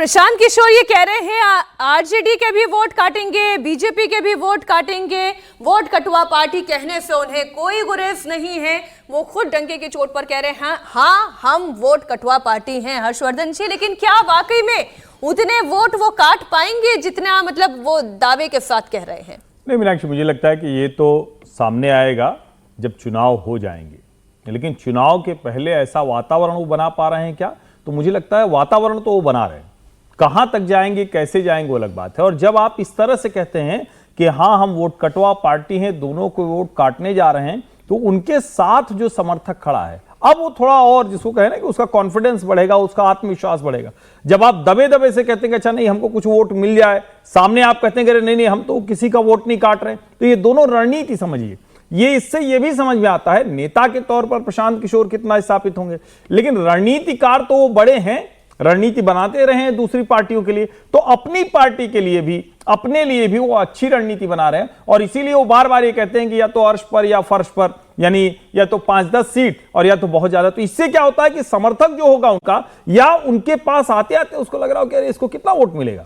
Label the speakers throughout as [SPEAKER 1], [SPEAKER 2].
[SPEAKER 1] प्रशांत किशोर ये कह रहे हैं आरजेडी के भी वोट काटेंगे, बीजेपी के भी वोट काटेंगे। वोट कटवा पार्टी कहने से उन्हें कोई गुरेज नहीं है। वो खुद डंके की चोट पर कह रहे हैं हाँ हम वोट कटवा पार्टी हैं हर्षवर्धन जी, लेकिन क्या वाकई में उतने वोट वो काट पाएंगे जितना मतलब वो दावे के साथ कह रहे हैं?
[SPEAKER 2] नहीं मीनाक्षी, मुझे लगता है कि ये तो सामने आएगा जब चुनाव हो जाएंगे, लेकिन चुनाव के पहले ऐसा वातावरण वो बना पा रहे हैं क्या? तो मुझे लगता है वातावरण तो वो बना रहे हैं। कहां तक जाएंगे, कैसे जाएंगे, वो अलग बात है। और जब आप इस तरह से कहते हैं कि हाँ हम वोट कटवा पार्टी हैं, दोनों को वोट काटने जा रहे हैं, तो उनके साथ जो समर्थक खड़ा है अब वो थोड़ा और जिसको कहे ना कि उसका कॉन्फिडेंस बढ़ेगा, उसका आत्मविश्वास बढ़ेगा। जब आप दबे दबे से कहते हैं कि अच्छा नहीं हमको कुछ वोट मिल जाए, सामने आप कहते हैं कि नहीं नहीं हम तो किसी का वोट नहीं काट रहे, तो ये दोनों रणनीति समझिए। ये इससे ये भी समझ में आता है नेता के तौर पर प्रशांत किशोर कितना स्थापित होंगे, लेकिन रणनीतिकार तो वो बड़े हैं, रणनीति बनाते रहे हैं दूसरी पार्टियों के लिए, तो अपनी पार्टी के लिए भी, अपने लिए भी वो अच्छी रणनीति बना रहे हैं। और इसीलिए वो बार बार ये कहते हैं कि या तो अर्श पर या फर्श पर, यानी या तो 5-10 सीट और या तो बहुत ज्यादा। तो इससे क्या होता है कि समर्थक जो होगा उनका, या उनके पास आते आते उसको लग रहा हो कि अरे इसको कितना वोट मिलेगा,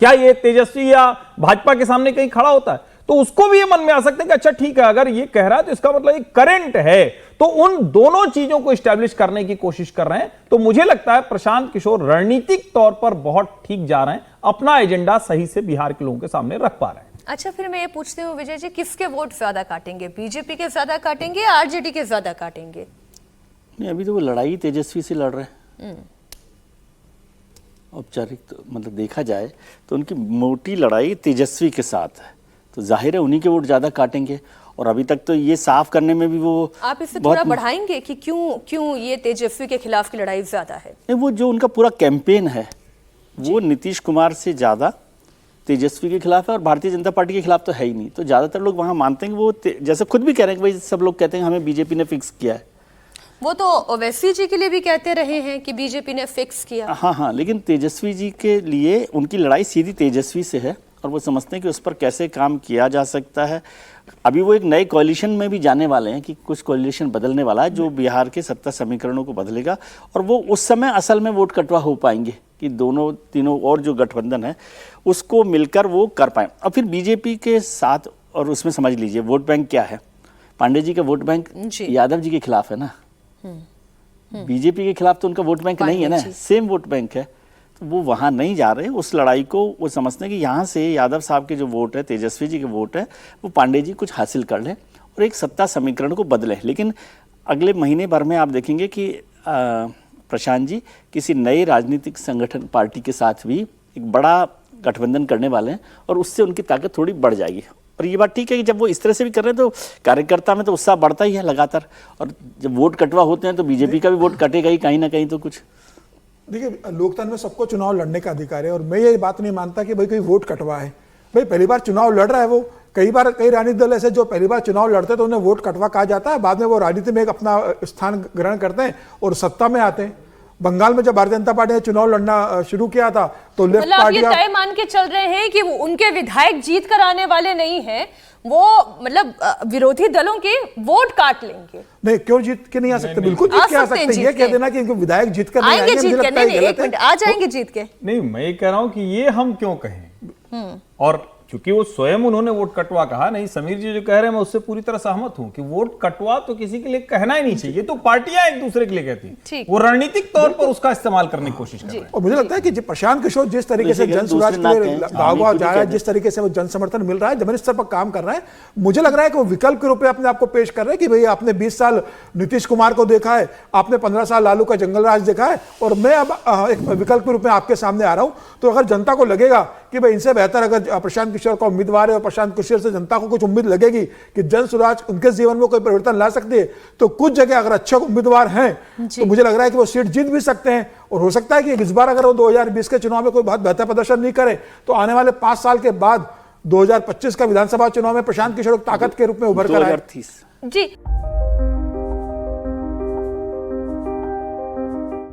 [SPEAKER 2] क्या ये तेजस्वी या भाजपा के सामने कहीं खड़ा होता है, तो उसको भी ये मन में आ सकता है कि अच्छा ठीक है अगर ये कह रहा है तो इसका मतलब एक करंट है। तो उन दोनों चीजों को स्टैब्लिश करने की कोशिश कर रहे हैं। तो मुझे लगता है प्रशांत किशोर रणनीतिक तौर पर बहुत ठीक जा रहे हैं, अपना एजेंडा सही से बिहार के लोगों के सामने रख पा रहे हैं।
[SPEAKER 1] अच्छा, फिर मैं ये पूछती हूँ विजय जी, किसके वोट ज्यादा काटेंगे? बीजेपी के ज्यादा काटेंगे, आरजेडी के ज्यादा काटेंगे?
[SPEAKER 3] नहीं, अभी तो वो लड़ाई तेजस्वी से लड़ रहे हैं। औपचारिक तो मतलब देखा जाए तो उनकी मोटी लड़ाई तेजस्वी के साथ है, तो जाहिर है उन्हीं के वोट ज्यादा काटेंगे। और अभी तक तो ये साफ करने में भी वो
[SPEAKER 1] आप इसे थोड़ा बढ़ाएंगे कि क्यों ये तेजस्वी के खिलाफ की लड़ाई ज्यादा है?
[SPEAKER 3] नहीं, वो जो उनका पूरा कैंपेन है वो नीतीश कुमार से ज्यादा तेजस्वी के खिलाफ है, और भारतीय जनता पार्टी के खिलाफ तो है ही नहीं। तो ज्यादातर लोग वहां मानते हैं कि वो जैसे खुद भी कह रहे हैं कि भाई सब लोग कहते हैं हमें बीजेपी ने फिक्स किया है।
[SPEAKER 1] वो तो ओवैसी जी के लिए भी कहते रहे हैं कि बीजेपी ने फिक्स किया।
[SPEAKER 3] हाँ, लेकिन तेजस्वी जी के लिए उनकी लड़ाई सीधी तेजस्वी से है, और वो समझते हैं कि उस पर कैसे काम किया जा सकता है। अभी वो एक नए कोalition में भी जाने वाले हैं कि कुछ कोalition बदलने वाला है जो बिहार के सत्ता समीकरणों को बदलेगा, और वो उस समय असल में वोट कटवा हो पाएंगे कि दोनों तीनों और जो गठबंधन है उसको मिलकर वो कर पाए। और फिर बीजेपी के साथ, और उसमें समझ लीजिए वोट बैंक क्या है। पांडे जी का वोट बैंक यादव जी के खिलाफ है ना, बीजेपी के खिलाफ तो उनका वोट बैंक नहीं है ना, सेम वोट बैंक है। तो वो वहां नहीं जा रहे, उस लड़ाई को वो समझते हैं कि यहाँ से यादव साहब के जो वोट है, तेजस्वी जी के वोट है, वो पांडे जी कुछ हासिल कर लें और एक सत्ता समीकरण को बदले। लेकिन अगले महीने भर में आप देखेंगे कि प्रशांत जी किसी नए राजनीतिक संगठन पार्टी के साथ भी एक बड़ा गठबंधन करने वाले हैं, और उससे उनकी ताकत थोड़ी बढ़ जाएगी। और ये बात ठीक है कि जब वो इस तरह से भी कर रहे हैं तो कार्यकर्ता में तो उत्साह बढ़ता ही है लगातार, और जब वोट कटवा होते हैं तो बीजेपी का भी वोट कटेगा ही कहीं ना कहीं। तो कुछ
[SPEAKER 4] देखिए, लोकतंत्र में सबको चुनाव लड़ने का अधिकार है, और मैं ये बात नहीं मानता कि भाई कोई वोट कटवा है। भाई पहली बार चुनाव लड़ रहा है वो, कई राजनीतिक दल ऐसे जो पहली बार चुनाव लड़ते हैं तो उन्हें वोट कटवा कहा जाता है, बाद में वो राजनीति में एक अपना स्थान ग्रहण करते हैं और सत्ता में आते हैं। बंगाल में जब भारतीय जनता पार्टी ने चुनाव लड़ना शुरू किया था तो लेफ्ट पार्टी
[SPEAKER 1] ये तय मान के चल रहे हैं कि उनके विधायक जीत कर आने वाले नहीं हैं, वो मतलब विरोधी दलों के वोट काट लेंगे।
[SPEAKER 4] नहीं, क्यों जीत के नहीं आ सकते? बिल्कुल जीत के आ सकते हैं। ये कह देना कि इनके विधायक जीत कर नहीं
[SPEAKER 1] आएंगे, जीत के नहीं, एक मिनट आ जाएंगे जीत के।
[SPEAKER 2] नहीं, मैं ये कह रहा हूं कि ये हम क्यों कहें, और क्योंकि वो स्वयं उन्होंने वोट कटवा कहा। नहीं, समीर जी जो कह रहे हैं मैं उससे पूरी तरह सहमत हूं कि वोट कटवा तो किसी के लिए कहना ही नहीं चाहिए, तो पार्टियां एक दूसरे के लिए कहती हैं, वो रणनीतिक तौर पर उसका इस्तेमाल करने की कोशिश कर रहे हैं।
[SPEAKER 4] और मुझे लगता है कि प्रशांत किशोर जिस तरीके से जन स्वराज के लिए भागवा जा रहा है, जिस तरीके से वो जन समर्थन मिल रहा है, जब इस स्तर पर काम कर रहा है, मुझे लग रहा है कि वो विकल्प के रूप में अपने आपको पेश कर रहे हैं कि भाई आपने 20 साल नीतीश कुमार को देखा है, आपने 15 साल लालू का जंगल राज देखा है, और मैं अब एक विकल्प के रूप में आपके सामने आ रहा हूं। तो अगर जनता को लगेगा कि भाई इनसे बेहतर अगर प्रशांत किशोर का उम्मीदवार है, प्रशांत किशोर से जनता को कुछ उम्मीद लगेगी कि जन स्वराज उनके जीवन में कोई परिवर्तन ला सकती है, तो कुछ जगह अगर अच्छे उम्मीदवार हैं तो मुझे लग रहा है कि वो सीट जीत भी सकते हैं। और हो सकता है कि इस बार अगर वो 2020 के चुनाव में कोई बहुत बेहतर प्रदर्शन नहीं करे तो आने वाले 5 साल के बाद 2025 का विधानसभा चुनाव में प्रशांत किशोर ताकत के रूप में उभर कर आए।
[SPEAKER 1] जी।